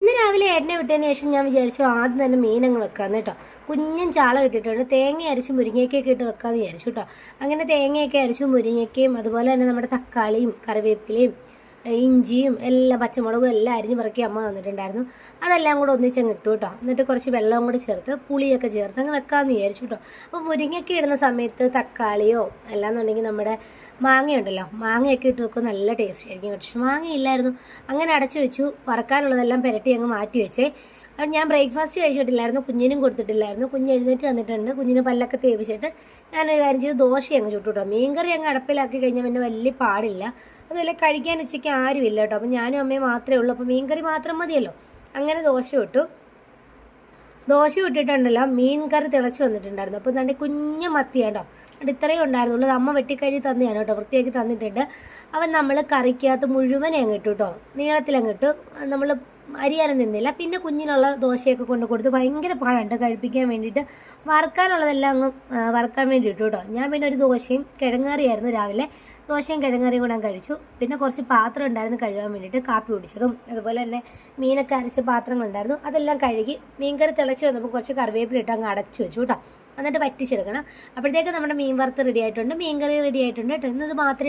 ഇന്ന് രാവിലെ ഏട്ടനെ വിട്ടതിന് ശേഷം ഞാൻ വിചാരിച്ചു ആദ്യം തന്നെ മീനങ്ങ് വെക്കാന്ന് കേട്ടോ. കുഞ്ഞൻ ചാള കിട്ടിയിട്ടുണ്ട്. തേങ്ങ അരച്ച് മുരിങ്ങയ്ക്കൊക്കെ ഇട്ട് വെക്കാമെന്ന് വിചാരിച്ചു കേട്ടോ. അങ്ങനെ തേങ്ങയൊക്കെ അരച്ച് മുരിങ്ങയ്ക്കയും അതുപോലെ തന്നെ നമ്മുടെ തക്കാളിയും കറിവേപ്പിലയും ഇഞ്ചിയും എല്ലാം പച്ചമുളകും എല്ലാം അരിഞ്ഞ് പറക്കി അമ്മ തന്നിട്ടുണ്ടായിരുന്നു. അതെല്ലാം കൂടെ ഒന്നിച്ചങ്ങ് ഇട്ടു കേട്ടോ. എന്നിട്ട് കുറച്ച് വെള്ളവും കൂടി ചേർത്ത് പുളിയൊക്കെ ചേർത്ത് അങ്ങ് വെക്കാമെന്ന് വിചാരിച്ചു കേട്ടോ. അപ്പോൾ മുരിങ്ങയ്ക്ക ഇടുന്ന സമയത്ത് തക്കാളിയോ അല്ലാന്നുണ്ടെങ്കിൽ നമ്മുടെ മാങ്ങയുണ്ടല്ലോ, മാങ്ങയൊക്കെ ഇട്ട് വെക്കും, നല്ല ടേസ്റ്റ് ആയിരിക്കും. പക്ഷേ മാങ്ങയില്ലായിരുന്നു. അങ്ങനെ അടച്ചു വെച്ചു. വറക്കാനുള്ളതെല്ലാം പുരട്ടി അങ്ങ് മാറ്റി വെച്ചേ. അത് ഞാൻ ബ്രേക്ക്ഫാസ്റ്റ് കഴിച്ചിട്ടില്ലായിരുന്നു, കുഞ്ഞിനും കൊടുത്തിട്ടില്ലായിരുന്നു. കുഞ്ഞ് എഴുന്നേറ്റ് വന്നിട്ടുണ്ട്. കുഞ്ഞിന് പല്ലൊക്കെ തേപ്പിച്ചിട്ട് ഞാനൊരു കാര്യം ചെയ്ത് ദോശ അങ്ങ് ചുട്ടു കേട്ടോ. മീൻകറി അങ്ങ് അടപ്പിലാക്കി കഴിഞ്ഞാൽ പിന്നെ വലിയ പാടില്ല. അതുപോലെ കഴിക്കാൻ ഉച്ചയ്ക്ക് ആരുമില്ല കേട്ടോ. അപ്പം ഞാനും അമ്മയും മാത്രമേ ഉള്ളൂ. അപ്പോൾ മീൻകറി മാത്രം മതിയല്ലോ. അങ്ങനെ ദോശ ഇട്ടു. ദോശ ഇട്ടിട്ടുണ്ടല്ലോ, മീൻ കറി തിളച്ച് വന്നിട്ടുണ്ടായിരുന്നു. അപ്പോൾ നല്ല കുഞ്ഞ് മത്തി കേട്ടോ. അത് ഇത്രയും ഉണ്ടായിരുന്നുള്ളൂ. അമ്മ വെട്ടിക്കഴുകി തന്നെയാണ് കേട്ടോ, വൃത്തിയാക്കി തന്നിട്ടുണ്ട്. അവൻ നമ്മൾ കറിക്കകത്ത് മുഴുവനെ അങ്ങ് ഇട്ടു കേട്ടോ, നീളത്തിലങ്ങ് ഇട്ടു. നമ്മൾ അരിയാനും നിന്നില്ല. പിന്നെ കുഞ്ഞിനുള്ള ദോശയൊക്കെ കൊണ്ട് കൊടുത്ത് ഭയങ്കര പാടുണ്ട് കഴിപ്പിക്കാൻ വേണ്ടിയിട്ട്. വറുക്കാനുള്ളതെല്ലാം അങ്ങ് വറുക്കാൻ വേണ്ടി ഇട്ടു കേട്ടോ. ഞാൻ പിന്നെ ഒരു ദോശയും കിഴങ്ങറിയായിരുന്നു രാവിലെ. ദോശയും കിഴങ്ങറിയും കൂടെ കഴിച്ചു. പിന്നെ കുറച്ച് പാത്രം ഉണ്ടായിരുന്നു കഴുകാൻ വേണ്ടിയിട്ട്, കാപ്പി കുടിച്ചതും അതുപോലെ തന്നെ മീനൊക്കെ അരച്ച പാത്രങ്ങളുണ്ടായിരുന്നു, അതെല്ലാം കഴുകി. മീൻകറി തിളച്ച് വന്നപ്പോൾ കുറച്ച് കറിവേപ്പില ഇട്ട് അങ്ങ് അടച്ചു വെച്ചു കേട്ടോ. എന്നിട്ട് വറ്റിച്ചെടുക്കണം. അപ്പോഴത്തേക്ക് നമ്മുടെ മീൻ വറുത്ത് റെഡി ആയിട്ടുണ്ട്, മീൻകറി റെഡി ആയിട്ടുണ്ട് കേട്ടോ. ഇന്നത് മാത്രമേ